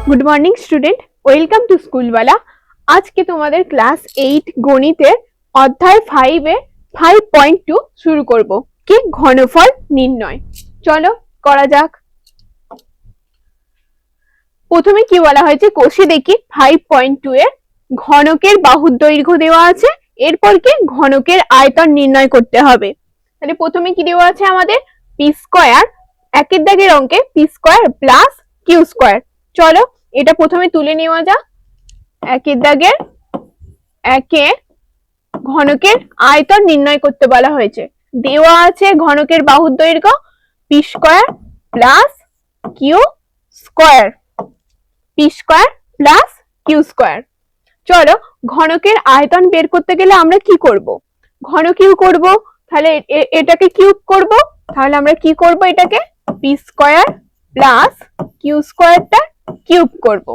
Good morning student, welcome to স্কুলওয়ালা। আজকে তোমাদের ক্লাস 8 গণিতের অধ্যায় 5 এ 5.2 শুরু করব, কি ঘনফল নির্ণয়। চলো করা যাক। প্রথমে কি বলা হয়েছে কোষে দেখি 5.2 এর ঘনকের বাহুর দৈর্ঘ্য দেওয়া আছে, এরপর কি ঘনকের আয়তন নির্ণয় করতে হবে। তাহলে প্রথমে কি দেওয়া আছে আমাদের পি স্কয়ার, একের দাগের অঙ্কে P square plus Q square. চলো এটা প্রথমে তুলে নেওয়া যাক। একের দাগের একে ঘনকের আয়তন নির্ণয় করতে বলা হয়েছে। দেওয়া আছে ঘনকের বাহুর দৈর্ঘ্য P square plus Q square, P square plus Q square. চলো ঘনকের আয়তন বের করতে গেলে আমরা কি করব, ঘন কিউ করব, তাহলে এটাকে কিউব করব। তাহলে আমরা কি করব, এটাকে পি স্কয়ার প্লাস কিউ স্কয়ারটা কিউব করব।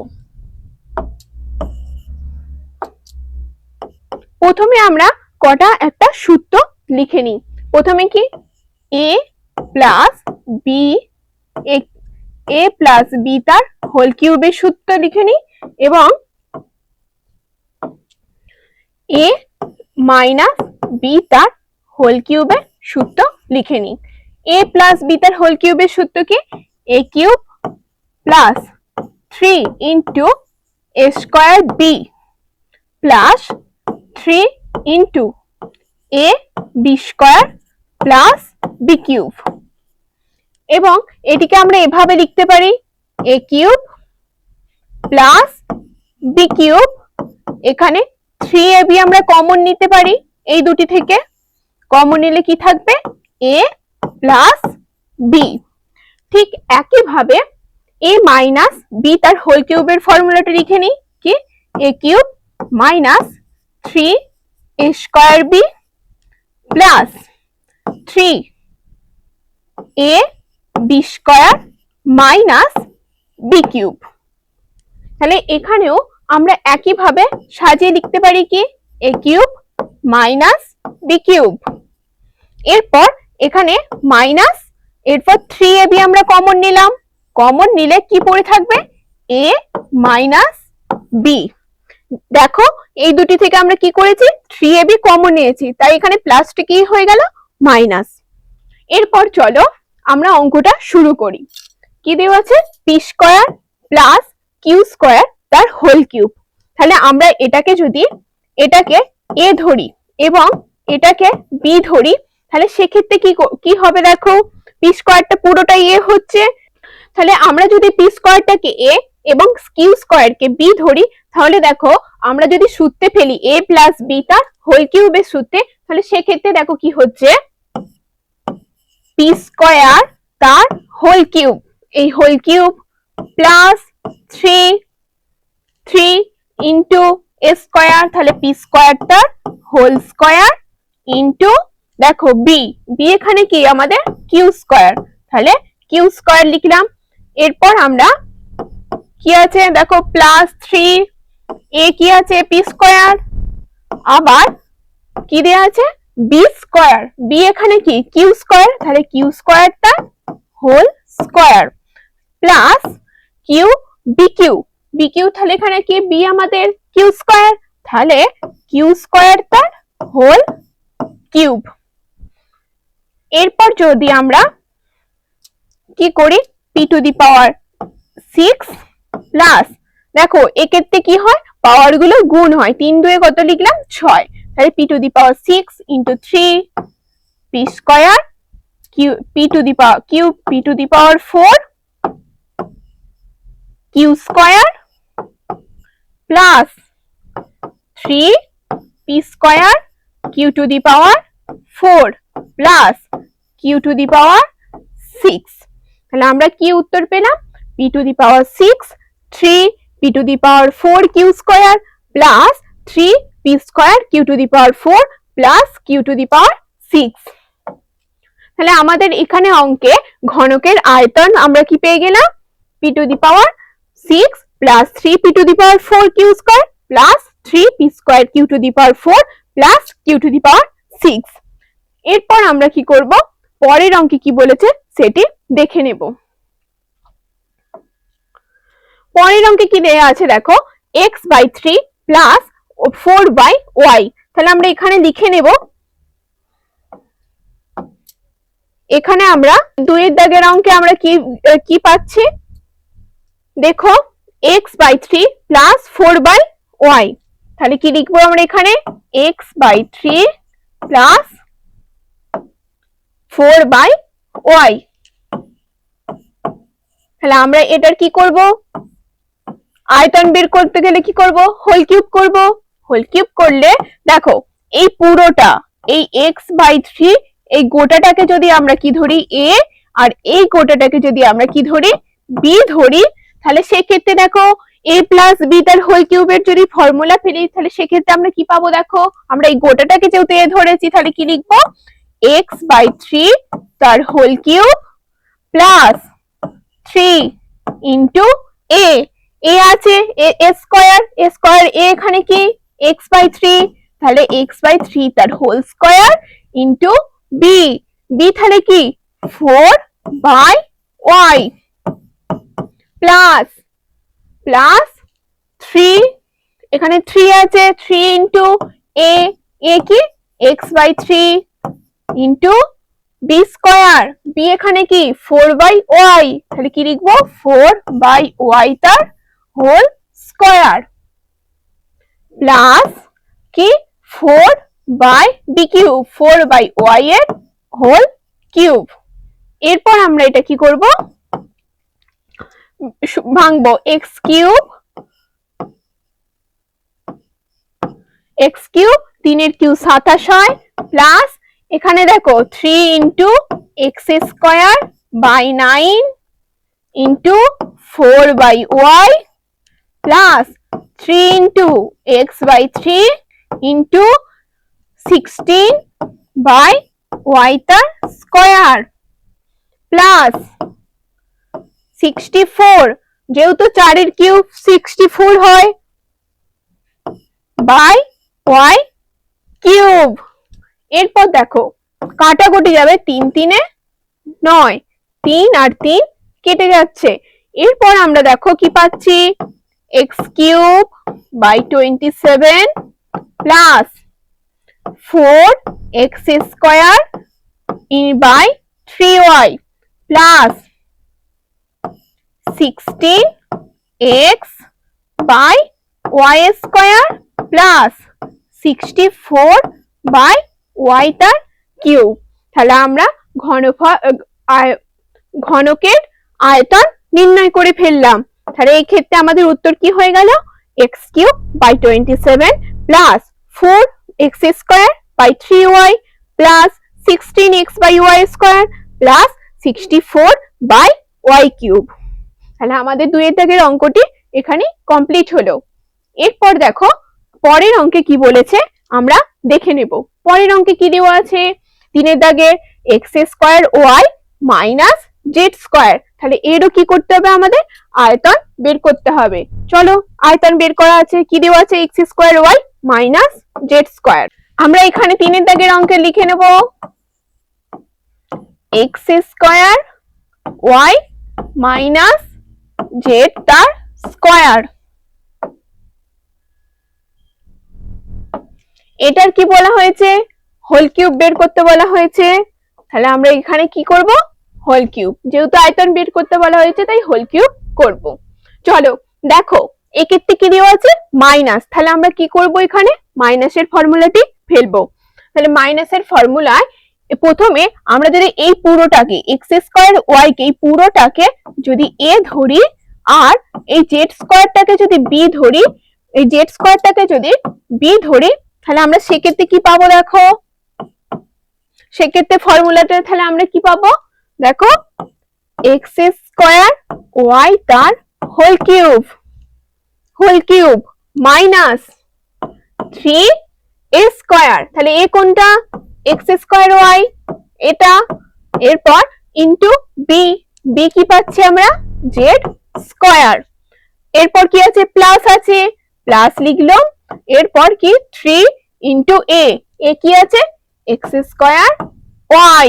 প্রথমে আমরা কটা একটা সূত্র লিখে নিই। প্রথমে কি A plus B, A plus B তার হোল কিউবের সূত্র লিখে নিই, এবং এ মাইনাস বি তার হোল কিউবের সূত্র লিখে নিই। এ প্লাস বি তার হোল কিউবের সূত্র কি A cube plus 3 into A square B plus 3 into A B square plus B cube. এবং এটিকে আমরা এভাবে লিখতে পারি A cube plus B cube, এখানে 3ab আমরা কমন নিতে পারি, এই দুটি থেকে কমন নিলে কি থাকবে a প্লাস বি। ঠিক একইভাবে a মাইনাস বি তার হোল কিউবের ফর্মুলাটা লিখে নিই কি a cube minus 3 a square B plus 3 a B square minus B cube. তাহলে এখানেও আমরা একইভাবে সাজিয়ে লিখতে পারি কি A cube minus B cube. এরপর এখানে মাইনাস, এরপর 3ab আমরা কমন নিলাম, কমন নিলে কি পড়ে থাকবে a মাইনাস বি। দেখো এই দুটি থেকে আমরা কি করেছি 3ab কমন নিয়েছি, তাই এখানে প্লাসটা কি হয়ে গেল মাইনাস। এরপর চলো আমরা অঙ্কটা শুরু করি। কি দেওয়া আছে P square plus Q square তার হোল কিউব। তাহলে আমরা এটাকে যদি এটাকে এ ধরি এবং এটাকে বি ধরি, তাহলে সেক্ষেত্রে কি হবে দেখো পি স্কয়ারটা পুরোটাই এ হচ্ছে। তাহলে আমরা যদি পি স্কয়ারটাকে এ এবং কিউ স্কয়ারকে বি ধরি, তাহলে দেখো আমরা যদি সূত্রে ফেলি এ প্লাস বি তার হোল কিউবের সূত্রে, তাহলে সেক্ষেত্রে দেখো কি হচ্ছে পি স্কয়ার তার হোল কিউব, এই whole cube plus 3 into A square, তাহলে পি স্কয়ার তার হোল স্কয়ার ইন্টু দেখো বি, বি এখানে কি আমাদের কিউ স্কয়ার, তাহলে কিউ স্কয়ার লিখলাম। এরপর আমরা কি আছে দেখো প্লাস 3 এ কি আছে পি স্কয়ার, আবার কি দেয়া আছে বি স্কয়ার, বি এখানে কি কিউ স্কয়ার, তাহলে কিউ স্কয়ার তার whole square plus Q B Q, B Q তাহলে এখানে কি বি আমাদের কিউ স্কয়ার, তাহলে কিউ স্কয়ার তার হোল কিউব। এরপর যদি আমরা কি করি P to the power 6 plus, দেখো এক্ষেত্রে কি হয় পাওয়ার গুলো গুণ হয়, 3 2 কত লিখলাম 6, তাহলে P to the power 6 into 3 P square Q P to the power cube P to the power 4 Q square plus 3 P square Q to the power 4 plus Q to the power 6। তাহলে আমরা কি উত্তর পেলাম P to the power 6 3 P to the power 4 Q square plus 3 P square Q to the power 4 plus Q to the power 6। তাহলে আমাদের এখানে অঙ্কে ঘনকের আয়তন আমরা কি পেয়ে গেলাম P to the power 6 plus 3 P to the power 4 Q square plus 3 P square Q to the power 4 plus Q to the power 6। এরপর আমরা কি করব পরের অঙ্কে কি বলেছে সেটি দেখে নেব। পরের অঙ্কে কি দেয়া আছে দেখো, x/3 প্লাস 4/y। তাহলে আমরা এখানে লিখে নেব, এখানে আমরা 2 এর দাগের অঙ্কে আমরা কি পাচ্ছি দেখো, x/3 প্লাস 4/y। তাহলে কি লিখবো আমরা এখানে, x/3 প্লাস 4/y। তাহলে আমরা এটার কি করব, আয়তন বের করতে গেলে কি করব, হোল কিউব করব। হোল কিউব করলে দেখো এই পুরোটা, এই x/3 এই গোটাটাকে যদি আমরা কি ধরি a, আর এই গোটাটাকে যদি আমরা কি ধরি b ধরি, তাহলে সেক্ষেত্রে দেখো a প্লাস b তার হোল কিউবের যদি ফর্মুলা ফেলি, তাহলে সেক্ষেত্রে আমরা কি পাবো দেখো, আমরা এই গোটাটাকে যেহেতু a ধরেছি, তাহলে কি লিখবো, x/3 তার whole cube plus 3 into a, a আছে a square, a square a এখানে কি x/3, তাহলে x/3 তার whole square into b, b তাহলে কি 4/y প্লাস 3, এখানে 3 আছে 3 ইন্টু a, a কি x/3 into b square, b এখানে কি 4/y, তাহলে কি লিখবো 4/y তার হোল স্কয়ার প্লাস কি 4/b কিউব, 4/y এর হোল কিউব। এরপর আমরা এটা কি করব, ভাঙবো, x কিউব 3 এর কিউব 27 হয়, প্লাস এখানে দেখো 3 into x square by 9 into 4/y plus 3 into x/3 into 16/y তার স্কয়ার প্লাস 64, যেহেতু 4 এর কিউব 64 হয়, বাই y কিউব। এরপর দেখো কাটাকুটি যাবে, 3 3 এ 9, 3 আর 3 কেটে যাচ্ছে। এরপর আমরা দেখো কি পাচ্ছি, x cube by 27 plus 4x square by 3y plus 16x by y square plus 64/y তার কিউব। তাহলে আমরা ঘনকের আয়তন নির্ণয় করে ফেললাম। তাহলে এই ক্ষেত্রে আমাদের উত্তর কি হয়ে গেল, x cube by 27 plus 4x square by 3y plus 16x by y square plus 64/y cube. তাহলে আমাদের 2 এর দাগের অঙ্কটি এখানে কমপ্লিট হলো। এরপর দেখো পরের অঙ্কে কি বলেছে আমরা দেখে নেব। পরের অঙ্কে কি দেওয়া আছে, 3 এর দাগের x square y minus z square. তাহলে এরও কি করতে হবে, আমাদের আয়তন বের করতে হবে। চলো আয়তন বের করা আছে, কি দেওয়া আছে x square y minus z square. আমরা এখানে 3 এর দাগের অঙ্কে লিখে নেব x square y minus z তার স্কয়ার। এটার কি বলা হয়েছে, হোল কিউব বের করতে বলা হয়েছে। তাহলে আমরা এখানে কি করব, হোল কিউব, যেহেতু আয়তন বের করতে বলা হয়েছে তাই হোল কিউব করব। চলো দেখো এক্ষেত্রে কি দেওয়া আছে মাইনাস, তাহলে আমরা কি করব, এখানে মাইনাসের ফর্মুলাটি ফেলবো। তাহলে মাইনাসের ফর্মুলায় প্রথমে আমরা যদি এই পুরোটাকে x স্কয়ার y কে এই পুরোটাকে যদি a ধরি, আর এই z স্কয়ারটাকে যদি b ধরি, এই z স্কয়ারটাকে যদি b ধরি, তাহলে আমরা সেক্ষেত্রে কি পাবো দেখো, সেক্ষেত্রে ফর্মুলাটা তাহলে আমরা কি পাবো দেখো, x স্কয়ার y তার whole cube minus 3a square. তাহলে a কোনটা, x স্কয়ার y এটা, এরপর ইনটু b, b কি পাচ্ছি আমরা z স্কয়ার। এরপর কি আছে প্লাস আছে, প্লাস লিখলাম, এরপর কি 3 ইনটু a, a কি আছে x স্কয়ার y,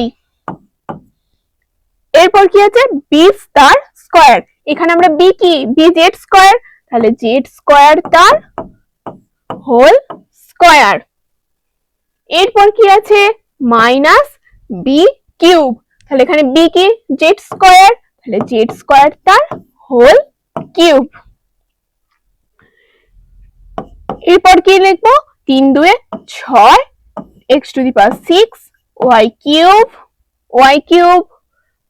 এরপর কি আছে b তার স্কয়ার, এখানে আমরা বি কি বি জেড স্কয়ার, তাহলে জেড স্কয়ার তার হোল স্কয়ার। এরপর কি আছে মাইনাস বি কিউব, তাহলে এখানে বি কি জেড স্কয়ার, তাহলে জেড স্কয়ার তার হোল কিউব। এরপর কি লিখবো 3 2 6 x to the power 6 y cube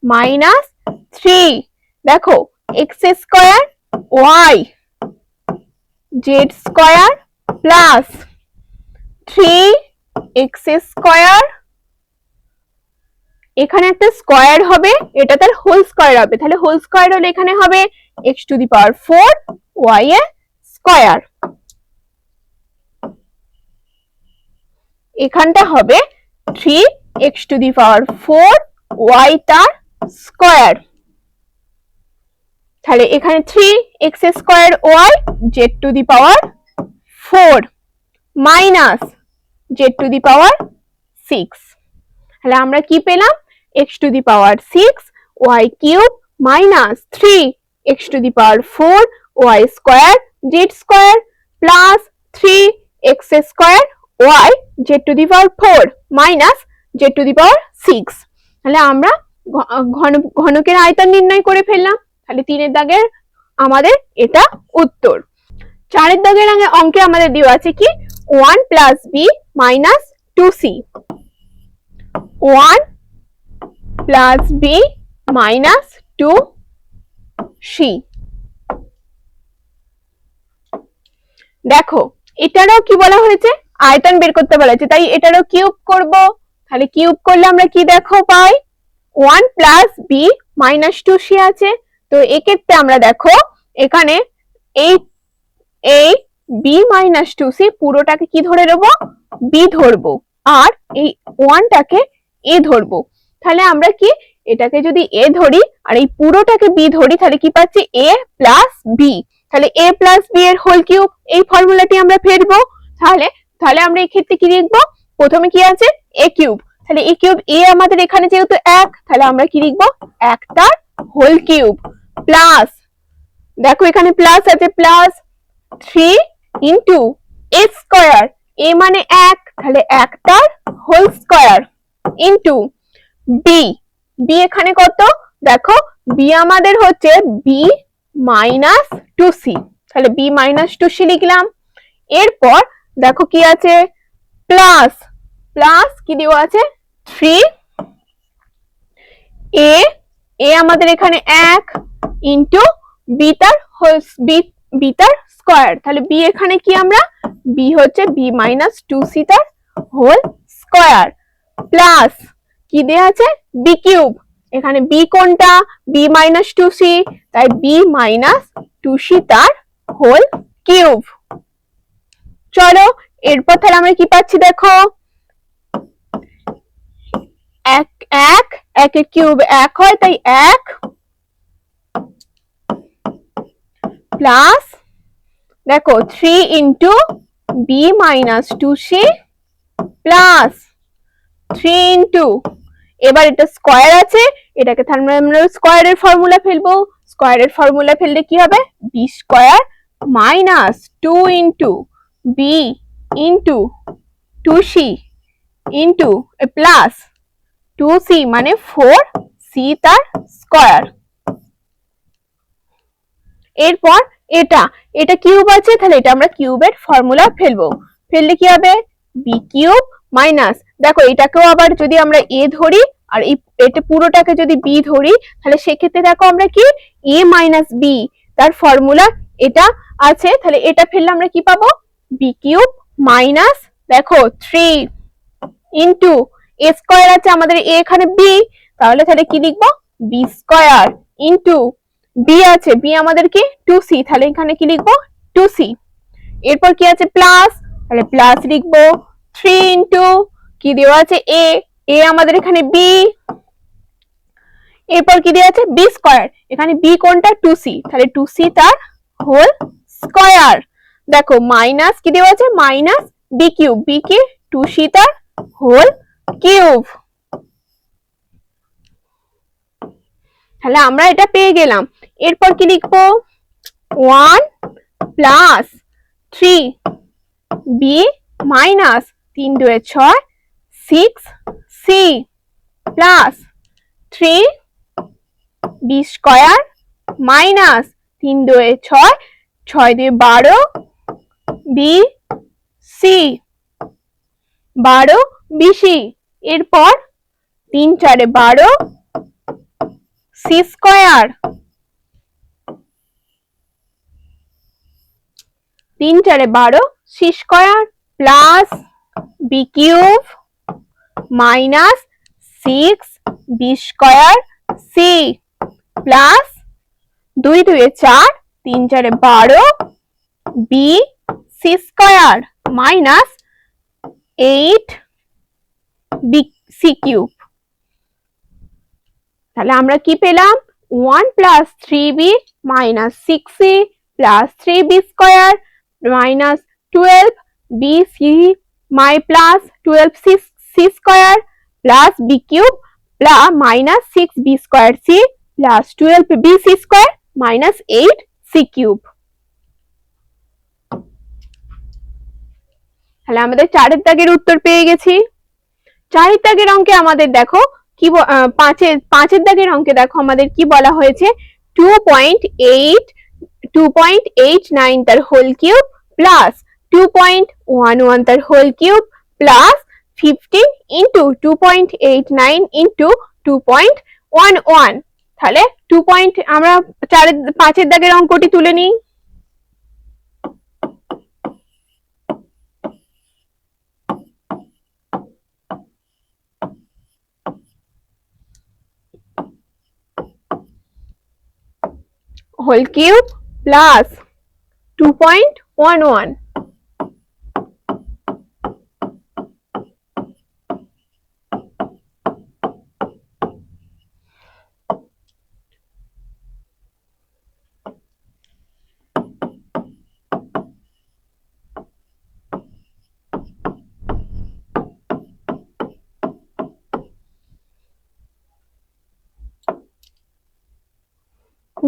minus 3 দেখো x square y Z square plus 3x square, এখানে একটা স্কয়ার হবে, এটা তার হোল স্কয়ার হবে, তাহলে হোল স্কয়ার হলে এখানে হবে x to the power 4 y এর স্কয়ার, এখানটা হবে 3x to the power 4 y তার স্কয়ার, তাহলে এখানে 3x square y z to the power 4 minus z to the power 6, তাহলে আমরা কি পেলাম x to the power 6 y cube minus 3x to the power 4 y square z square plus 3x square y z to the power 4 minus z to the power 6। তাহলে আমরা ঘনকের আয়তন নির্ণয় করে ফেললাম, তাহলে 3 এর দাগের আমাদের এটা উত্তর। 4 এর দাগের অঙ্কে আমাদের দেওয়া আছে কি 1 plus B minus 2c, 1 plus B minus 2c। দেখো এটারও কি বলা হয়েছে আয়তন বের করতে বলা হয়েছে, তাই এটারও কিউব করব, তাহলে কিউব করলে আমরা কি দেখো পাই 1 প্লাস বি মাইনাস 2c আছে, তো এক্ষেত্রে আমরা দেখো এখানে এই বি মাইনাস 2c পুরোটাকে কি ধরে নেব বি ধরবো, আর এই 1টাকে এ ধরবো, তাহলে আমরা কি এটাকে যদি এ ধরি আর এই পুরোটাকে বি ধরি তাহলে কি পাচ্ছি এ প্লাস বি, তাহলে এ প্লাস বি এর হোল কিউব, এই ফর্মুলাটি আমরা ফেলবো, তাহলে আমরা এই ক্ষেত্রে কি লিখবো প্রথমে কি আছে এ কিউব, তাহলে এ কিউব এ আমাদের এখানে যেহেতু 1 তাহলে আমরা কি লিখবো 1 তার হোল কিউব প্লাস দেখো এখানে প্লাস আছে plus 3 into A square, A মানে 1 তাহলে 1 তার whole square into B, B এখানে কত দেখো বি আমাদের হচ্ছে বি মাইনাস 2c, তাহলে বি মাইনাস 2c লিখলাম। এরপর দেখো কি আছে প্লাস প্লাস কি দেওয়া আছে 3 এ আমাদের এখানে 1 ইনটু বি তার হোল বি তার স্কয়ার, তাহলে বি এখানে কি আমরা বি হচ্ছে বি মাইনাস 2c তার হোল স্কয়ার প্লাস কি দেয়া আছে বি কিউব, এখানে বি কোনটা বি মাইনাস 2c, তাই বি মাইনাস 2c তার হোল কিউব। চলো এরপর তাহলে আমরা কি পাচ্ছি দেখো 1 এর কিউব 1 হয়, তাই 1 প্লাস দেখো 3 into B minus 2c plus 3 into এবার এটা স্কয়ার আছে, এটাকে আমরা স্কয়ারের ফর্মুলা ফেলবো, স্কয়ারের ফর্মুলা ফেললে কি হবে B square minus 2 into B into 2c into plus 2c মানে 4c তার স্কয়ার। এরপর এটা কিউব আছে, তাহলে এটা আমরা কিউবের ফর্মুলা ফেলবো, ফেললে কি হবে বি কিউব মাইনাস দেখো এটাকেও আবার যদি আমরা এ ধরি আর এটা পুরোটাকে যদি বি ধরি তাহলে সেক্ষেত্রে দেখো আমরা কি এ মাইনাস বি তার ফর্মুলা এটা আছে, তাহলে এটা ফেললে আমরা কি পাবো বি কিউব মাইনাস দেখো 3 ইনটু এ স্কয়ার আছে আমাদের এ এখানে বি, তাহলে কি লিখবো বি স্কয়ার ইনটু বি আছে বি আমাদের কি 2c, তাহলে এখানে কি লিখবো 2c। এরপর কি আছে প্লাস, তাহলে প্লাস লিখবো 3 ইনটু কি দেওয়া আছে এ আমাদের এখানে বি, এরপর কি দেওয়া আছে বি স্কয়ার, এখানে বি কোনটা 2c, তাহলে 2c তার হোল স্কয়ার, দেখো মাইনাস কি দেওয়া আছে মাইনাস বি কিউব, বি কি 2c তার হোল কিউব। তাহলে আমরা এটা পেয়ে গেলাম। এরপর কি লিখবো? 1 plus 3b minus 3 2 6 6c plus 3b square minus 3 2 6 6 2 12 b c 12 bc। এরপর 3 4 12 c square 3 4 12 c square plus b cube minus 6 b square c plus 2 2 4 3 4 12 b c square minus 8 b c cube. তাহলে আমরা কি পেলাম? 1 plus 3b minus 6c plus 3b square minus 12bc plus 12c square plus b cube plus minus 6b square c plus 12bc square minus 8c cube. তাহলে আমাদের 4 দাগের উত্তর পেয়ে গেছি। 4 দাগের অঙ্কে আমাদের দেখো কি 5 দাগের অঙ্কে দেখো আমাদের কি বলা হয়েছে? 2.89 তার হোল কিউব প্লাস 2.11 তার whole cube plus 15 into 2.89 into 2.11। তাহলে 2 আমরা 5 দাগের অঙ্কটি তুলে নিই। হোল কিউব প্লাস 2.11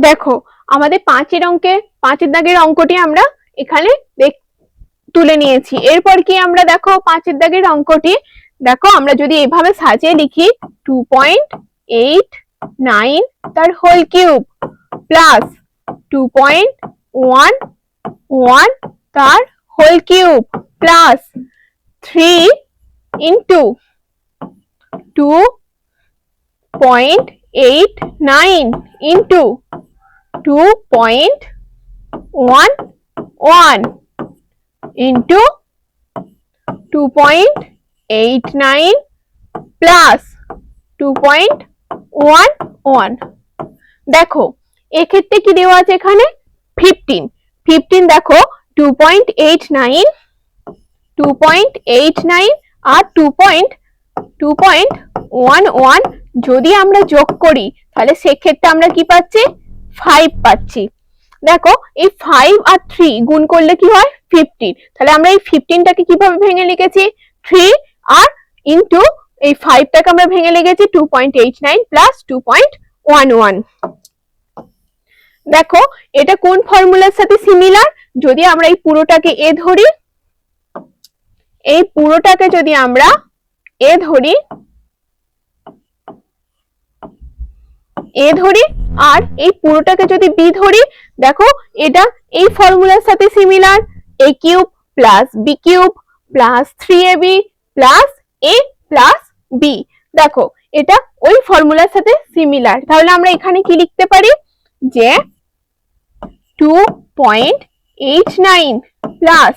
দেখো আমাদের 5 দাগের অঙ্কটি আমরা এখানে তুলে নিয়েছি। এরপর কি আমরা দেখো 5 দাগের অঙ্কটি দেখো আমরা যদি এভাবে সাজিয়ে লিখি 2.89 তার হোল কিউব প্লাস 2.11 তার whole cube plus 3 into 2.89 into 2.11 into 2.89 plus 2.11। দেখো এক্ষেত্রে কি দেওয়া আছে? এখানে 15 দেখো 2.89 আর 2.11 যদি আমরা যোগ করি তাহলে সেক্ষেত্রে আমরা কি পাচ্ছি? 5 পাচ্ছি। দেখো এই 5 আর 3 গুণ করলে কি হয়? 15। তাহলে আমরা এই 15টাকে কিভাবে ভেঙে লিখেছি? 3 আর ইনটু এই 5টাকে আমরা ভেঙে লিখেছি 2.89 প্লাস 2.11। দেখো এটা কোন ফর্মুলার সাথে সিমিলার? যদি আমরা এই পুরোটাকে a ধরি, এই পুরোটাকে যদি আমরা a ধরি আর এই পুরোটাকে যদি b ধরি, দেখো এটা এই ফর্মুলার সাথে similar. a cube plus b cube plus 3ab plus a plus b। দেখো এটা ওই ফর্মুলার সাথে সিমিলার। তাহলে আমরা এখানে কি লিখতে পারি? যে 2.89 প্লাস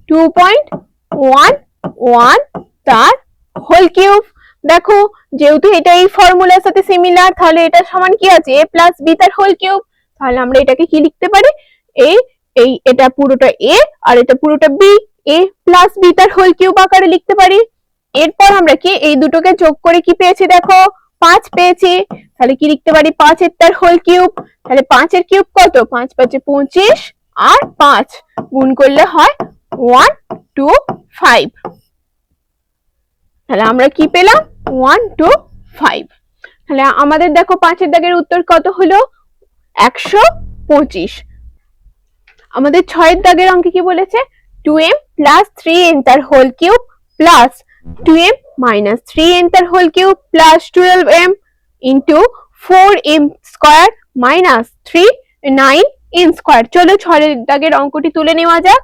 2.11 তার হোল কিউব। দেখো যেহেতু এটা এই ফর্মুলার সাথে সিমিলার তাহলে এটা সমান কি আছে? a প্লাস b তার হোল কিউব। তাহলে আমরা এটাকে কি লিখতে পারি? এটা পুরোটা a আর এটা পুরোটা b, a প্লাস b তার হোল কিউব আকারে লিখতে পারি। এরপর আমরা কি এই দুটোকে যোগ করে কি পেয়েছি? দেখো 5 পেয়েছি। তাহলে কি লিখতে পারি? 5 এর তার হোল কিউব। তাহলে 5 এর কিউব কত? 5 5 25 আর 5 গুণ করলে হয় 125। তাহলে আমরা কি পেলাম? 125। তাহলে আমাদের দেখো 5 এর দাগের উত্তর কত হলো 125। আমাদের 6 এর দাগের অঙ্কে কি বলেছে 2m plus 3n তার whole cube plus 2m minus 3n তার whole cube plus 12m into 4m square minus 9n square. চলো 6 এর দাগের অঙ্কটি তুলে নেওয়া যাক।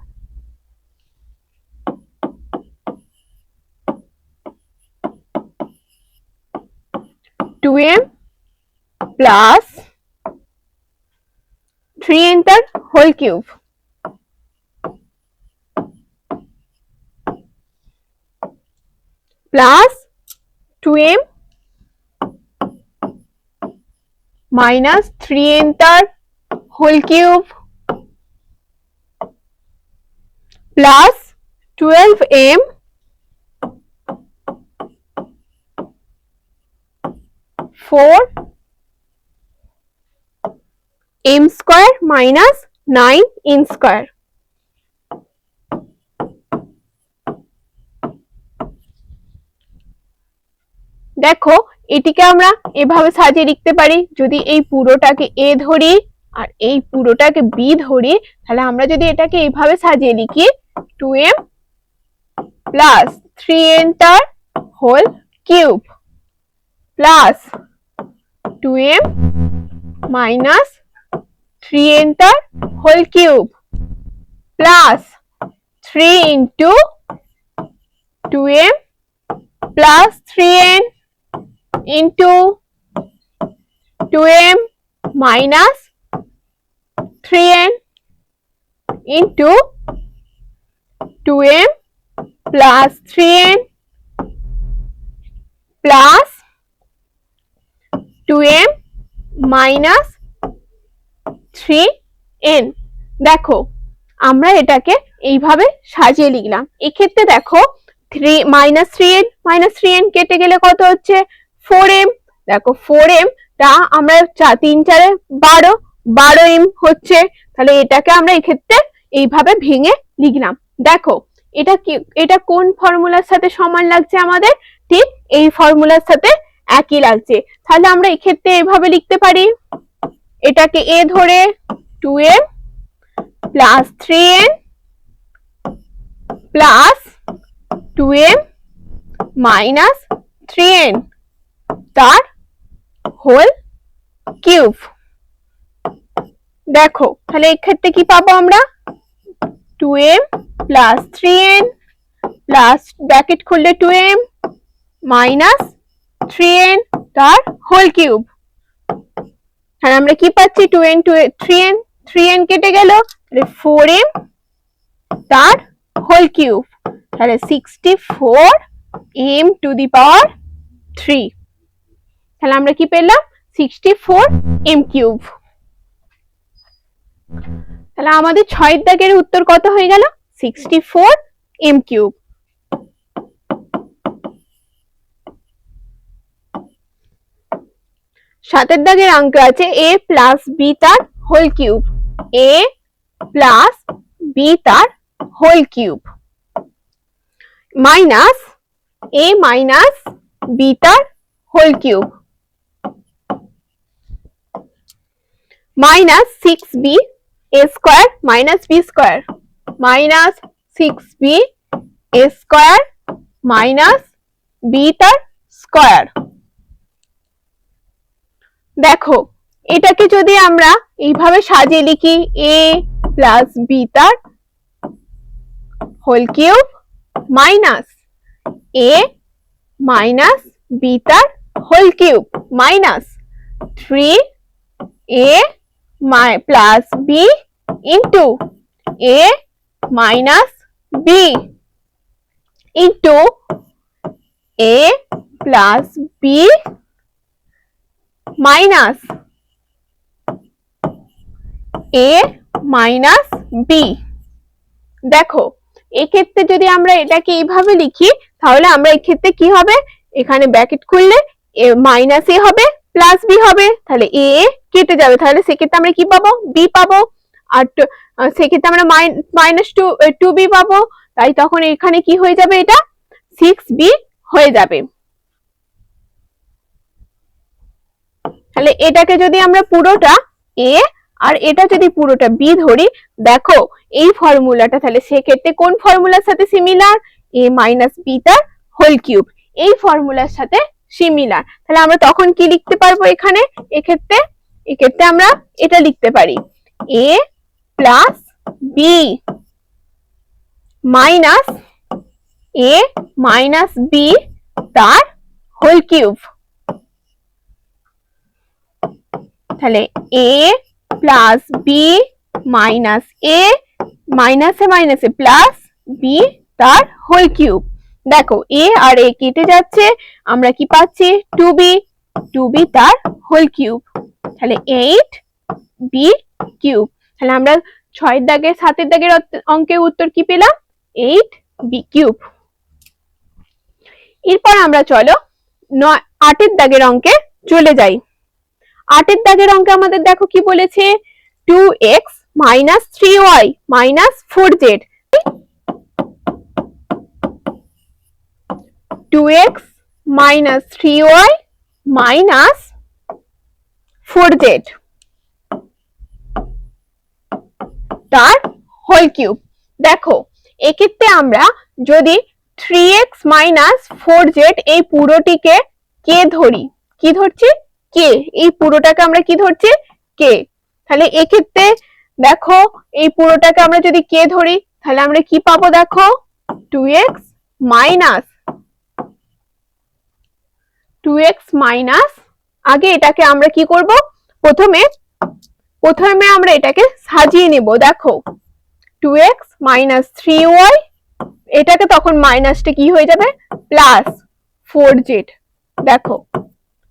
2m plus 3n তার whole cube plus 2m minus 3n তার whole cube plus 12m 4m square minus 9n square. দেখো এটিকে আমরা এভাবে সাজিয়ে লিখতে পারি, যদি এই পুরোটাকে a ধরি আর এই পুরোটাকে b ধরি, তাহলে আমরা যদি এটাকে এইভাবে সাজিয়ে লিখি 2m প্লাস 3n তার whole cube plus 2m minus 3n তার whole cube plus 3 into 2m plus 3n into 2m minus 3n into 2m plus 3n plus 2m minus 3n। দেখো আমরা এটাকে এইভাবে সাজিয়ে লিখলাম। এক্ষেত্রে দেখো 3n কেটে গেলে কত হচ্ছে 4m। দেখো 4m টা আমরা 3 4 12m হচ্ছে, তাহলে এটাকে আমরা এক্ষেত্রে এইভাবে ভেঙে লিখলাম। দেখো এটা কোন ফর্মুলার সাথে সমান লাগছে আমাদের, ঠিক এই ফর্মুলার সাথে একই লাগছে। তাহলে আমরা এক্ষেত্রে এইভাবে লিখতে পারি, এটাকে a ধরে 2m plus 3n plus 2m minus 3n তার হোল কিউব। দেখো তাহলে এক্ষেত্রে কি পাবো আমরা 2m plus 3n plus bracket খুললে 2m minus 3n তার হোল কিউব। আর আমরা কি পাচ্ছি 2n 3n কেটে গেল, 4m তার হোল কিউব, তাহলে 64m টু দি পাওয়ার 3। তাহলে আমরা কি পেলাম 64m কিউব। তাহলে আমাদের 6 দাগের উত্তর কত হয়ে গেল 64m কিউব। 7 দাগের অঙ্ক আছে a প্লাস b তার whole cube, a plus b তার whole cube minus a minus b তার whole cube minus 6b a square minus b square minus 6b a square minus b তার square. দেখো এটাকে যদি আমরা এইভাবে সাজিয়ে লিখি a প্লাস b তার whole cube minus a minus b তার whole cube minus 3a plus b into a minus b into a plus b minus a minus b। দেখো এক্ষেত্রে যদি আমরা এটাকে এইভাবে লিখি, তাহলে আমরা এক্ষেত্রে কি হবে, এখানে ব্র্যাকেট খুললে মাইনাস a হবে প্লাস b হবে, তাহলে a কেটে যাবে, তাহলে সেক্ষেত্রে আমরা কি পাবো b পাবো, আর সেক্ষেত্রে আমরা মাইনাস 2b পাবো, তাই তখন এখানে কি হয়ে যাবে, এটা 6b হয়ে যাবে। তাহলে এটাকে যদি আমরা পুরোটা a আর এটা যদি পুরোটা b ধরি, দেখো এই ফর্মুলাটা তাহলে সেক্ষেত্রে কোন ফর্মুলার সাথে সিমিলার? a মাইনাস b তার হোল কিউব, এই ফর্মুলার সাথে সিমিলার। তাহলে আমরা তখন কি লিখতে পারবো এখানে? এক্ষেত্রে আমরা এটা লিখতে পারি a plus b minus a minus b তার হোল কিউব। তাহলে a plus b minus a মাইনাসে মাইনাসে প্লাস b তার হোল কিউব। দেখো a আর a কেটে যাচ্ছে, আমরা কি পাচ্ছি? 2b তার হোল কিউব। তাহলে 8b কিউব। তাহলে আমরা 6 এর দাগের 7 এর দাগের অঙ্কের উত্তর কি পেলাম? 8b cube. এরপর আমরা চলো 8 এর দাগের অঙ্কে চলে যাই। 8 এর দাগের অঙ্কে আমাদের দেখো কি বলেছে? 2x minus 3y minus 4z। 2x minus 3y minus 4z তার হোল কিউব। দেখো এক্ষেত্রে আমরা যদি 3x মাইনাস 4z এই পুরোটিকে কে ধরি, কি ধরছি? কে। এই পুরোটাকে আমরা কি ধরছি? কে। তাহলে এক্ষেত্রে দেখো এই পুরোটাকে আমরা যদি কে ধরি, তাহলে আমরা কি পাবো? দেখো 2x মাইনাস আগে এটাকে আমরা কি করব? প্রথমে আমরা এটাকে সাজিয়ে নেব। দেখো 2x মাইনাস 3y, এটাকে তখন মাইনাসটা কি হয়ে যাবে? Plus 4z। দেখো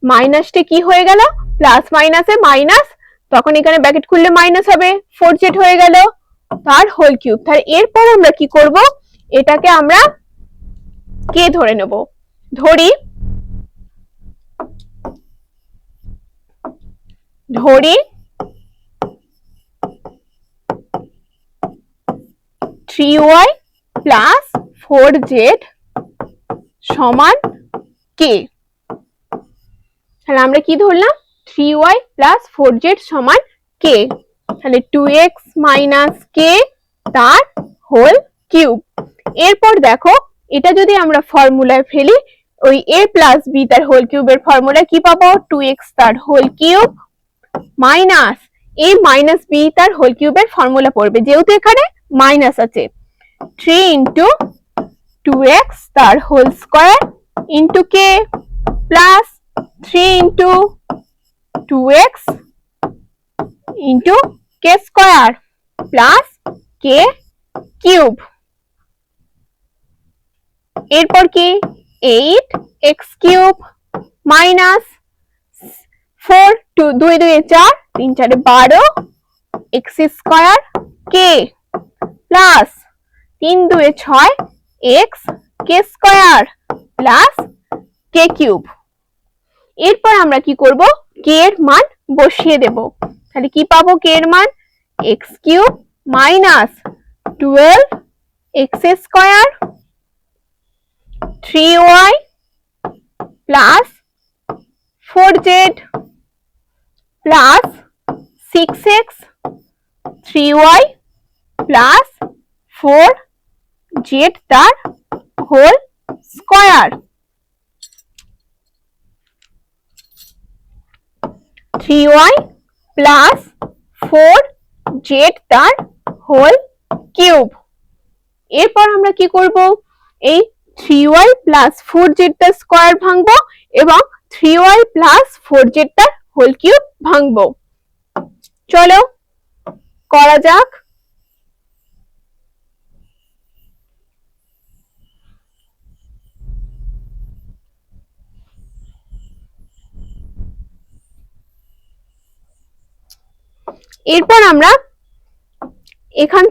মাইনাসটা কি হয়ে গেল? প্লাস মাইনাসে মাইনাস, তখন এখানে ব্র্যাকেট খুললে মাইনাস হবে, 4z হয়ে গেল তার হোল কিউব। তাহলে এরপর আমরা কি করব? এটাকে আমরা কে ধরে নেব। ধরি 3y প্লাস 4z সমান কে। তাহলে আমরা কি ধরলাম? 3y প্লাস 4z সমান কে। তাহলে 2x মাইনাস কে তার হোল কিউব। এরপর দেখো এটা যদি আমরা ফর্মুলায় ফেলি, ওই a প্লাস b তার হোল কিউবের ফর্মুলা কি পাবো? 2x তার whole cube minus a minus b তার হোল কিউবের ফর্মুলা পড়বে, যেহেতু এখানে মাইনাস আছে। 3 ইন্টু 2x তার whole square into k plus 3 into 2x into k square plus k cube. এরপর কি? 8x cube minus 4 2 2 4 3 4 12 x square k plus 3 2 6 x k square plus k cube. এরপর আমরা কি করব? কে এর মান বসিয়ে দেব। তাহলে কি পাবো? কে এর মান x cube minus 12x square 3y plus 4z plus 6x 3y plus 4z তার whole square. 3y plus 4z তার হোল কিউব। এরপর আমরা কি করব? এই 3y প্লাস 4z তার স্কয়ার ভাঙবো এবং 3y প্লাস 4z তার হোল কিউব ভাঙবো। চলো করা যাক। এরপর আমরা এখান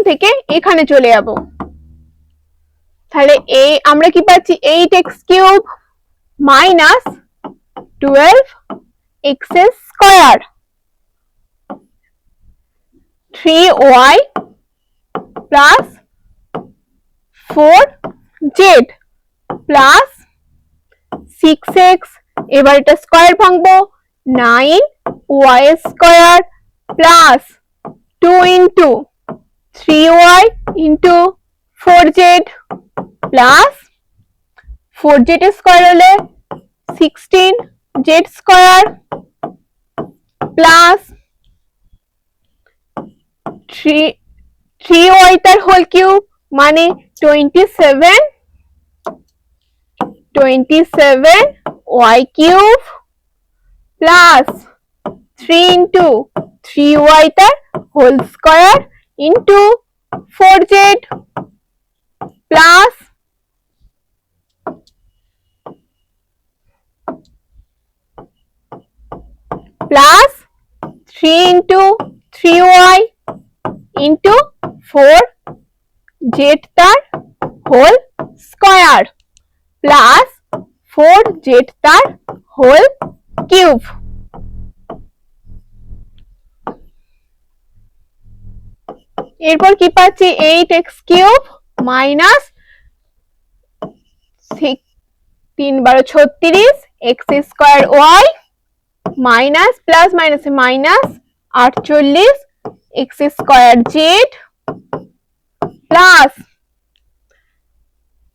থেকে এখানে চলে যাব। তাহলে আমরা কি পাচ্ছি? 8x cube minus 12x square 3y plus 4z plus 6x, এবার এটা স্কয়ার ভাঙবো, 9y square plus 2 into 3y into 4z plus 4z square হলে 16z স্কয়ার প্লাস 3y তার হোল কিউব মানে 27y cube plus 3 into 3y তার whole square into 4z plus 3 into 3y into 4z তার whole square plus 4z তার whole cube. এরপর কি পাচ্ছি 8x cube minus 3 × 36 x square y minus plus মাইনাসে minus 48 x square z plus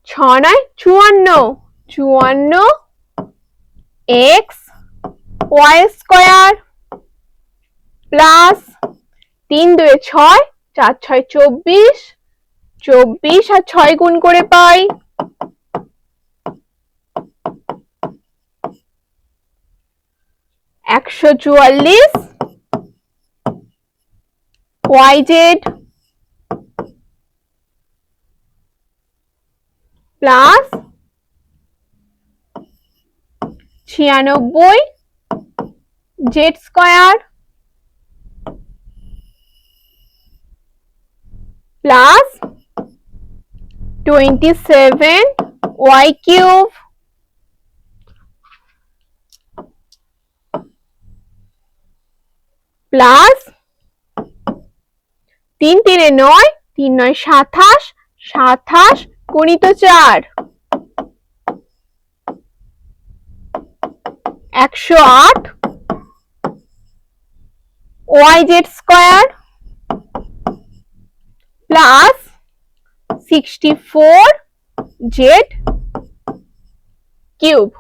6 9 54 x y square plus 3 2 6 4 6 24 24 আর 6 গুণ করে পাই 144 yz plus 96 z square plus 27 y cube plus 3 3 9 3 9 27 27 গুণিত 4 108 yz square plus 64 z cube.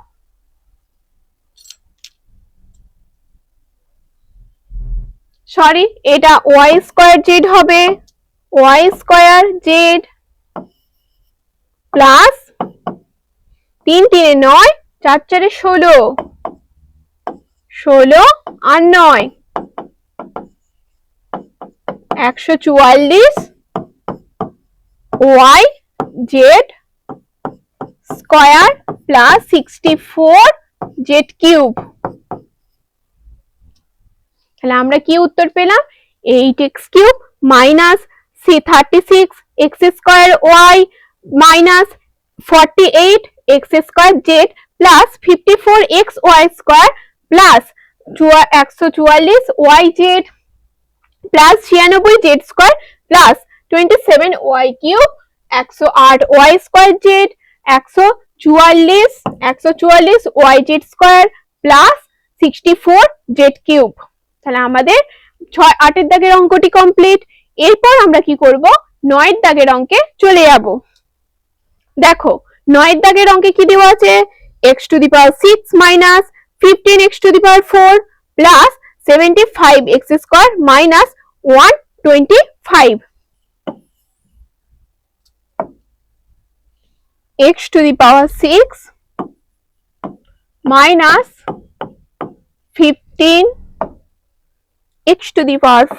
Sorry, এটা y square z হবে, y square z plus 3 3 9 4 4 16 16 আর 9 144 y z square plus 64 z cube. তাহলে আমরা কি উত্তর পেলাম 8x cube minus 36 x square y minus 48 x square z plus 54 x y square plus 144 y z plus 96 z square plus 27 y cube 108 y square z 144 y z square plus 64 z cube. তাহলে আমাদের 6 8 এর দাগের অঙ্কটি complete. এরপর আমরা কি করব 9 এর দাগের অঙ্কে চলে যাব। দেখো 9 এর দাগের অঙ্কে কি দেওয়া আছে x to the power 6 minus 15x two the power 4 plus 75x square minus 125 x to the power 6 minus 15 x to the power 4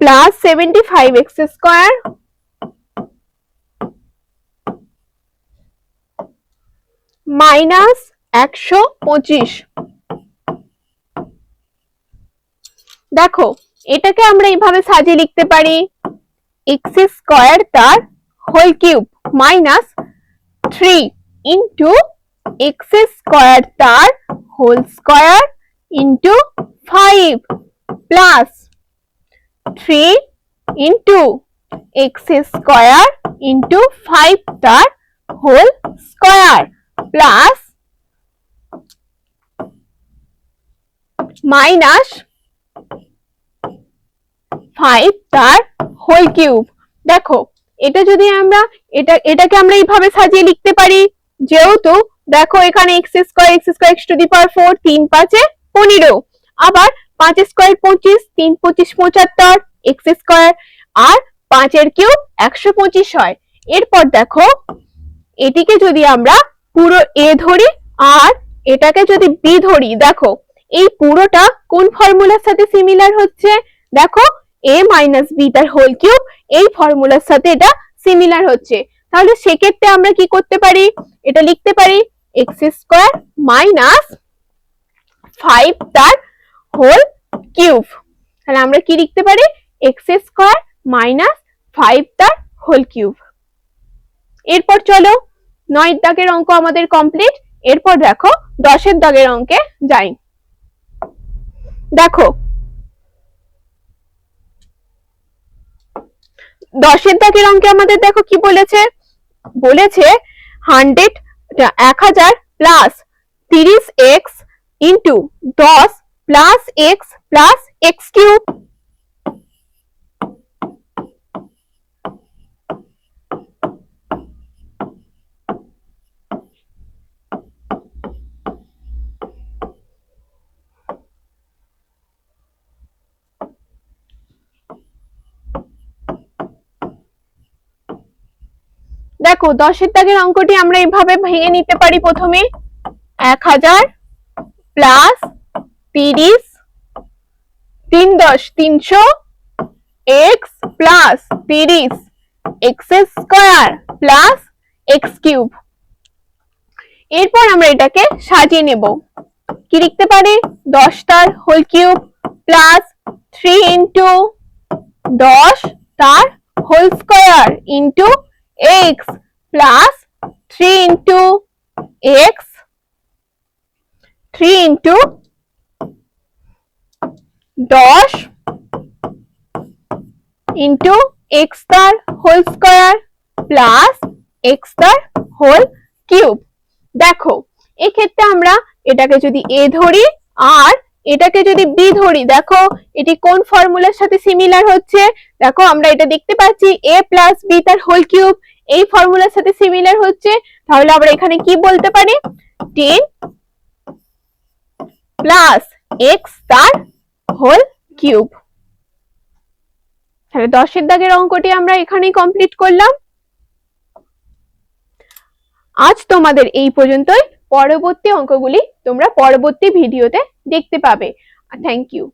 plus 75x square minus 125। দেখো এটাকে আমরা এইভাবে সাজিয়ে লিখতে পারি x স্কয়ার তার whole cube minus 3 into x square তার whole square into 5 plus 3 into x square into 5 তার হোল স্কোয়ার প্লাস মাইনাস 5 তার হোল কিউব। দেখো এটা যদি আমরা এটাকে আমরা এইভাবে সাজিয়ে লিখতে পারি, যেহেতু দেখো এখানে x square x two the power 4, 3 5 15, আবার 5 স্কোয়ার 25, 3 25 75 এক্স স্কোয়ার, আর 5 এর কিউব 125 হয়। এরপর দেখো এটিকে যদি আমরা পুরো এ ধরি আর এটাকে যদি বি ধরি, দেখো এই পুরোটা কোন ফর্মুলার সাথে সিমিলার হচ্ছে, দেখো a মাইনাস বি তার হোল কিউব, এই ফর্মুলার সাথে এটা সিমিলার হচ্ছে। তাহলে সেক্ষেত্রে আমরা কি করতে পারি, এটা লিখতে পারি এক্স স্কোয়ার মাইনাস 5 তার হোল কিউব। তাহলে আমরা কি লিখতে পারি, এক্স স্কোয়ার মাইনাস 5 তার হোল কিউব। এরপর চলো 9 দাগের অঙ্ক আমাদের কমপ্লিট। এরপর দেখো 10 দাগের অঙ্কে যাই। দেখো 10 দাগের অঙ্কে আমাদের দেখো কি বলেছে, 1000 plus 30x into 10 plus x plus x cube. দেখো 10 দাগের অঙ্কটি আমরা এইভাবে ভেঙে নিতে পারি। প্রথমে 1000 plus 30, 3 10 300 x plus 30 x square plus x cube. এরপর আমরা এটাকে সাজিয়ে নেব, কি লিখতে পারি 10 তার হোল কিউব প্লাস 3 ইন্টু 10 তার whole square into x plus 3 into x, 3 into 10 into x তার হোল স্কোয়ার প্লাস x তার হোল কিউব। দেখো এক্ষেত্রে আমরা এটাকে যদি a ধরি আর এটাকে যদি b ধরি, দেখো এটি কোন ফর্মুলার সাথে সিমিলার হচ্ছে, দেখো আমরা এটা দেখতে পাচ্ছি a প্লাস b তার হোল কিউব এই ফর্মুলার সাথে সিমিলার হচ্ছে। তাহলে আমরা এখানে কি বলতে পারি, 10 প্লাস x তার হোল কিউব। তাহলে 10 দাগের অঙ্কটি আমরা এখানেই কমপ্লিট করলাম। আজ তোমাদের এই পর্যন্তই, পরবর্তী অঙ্কগুলি তোমরা পরবর্তী ভিডিওতে দেখতে পাবে। Thank you.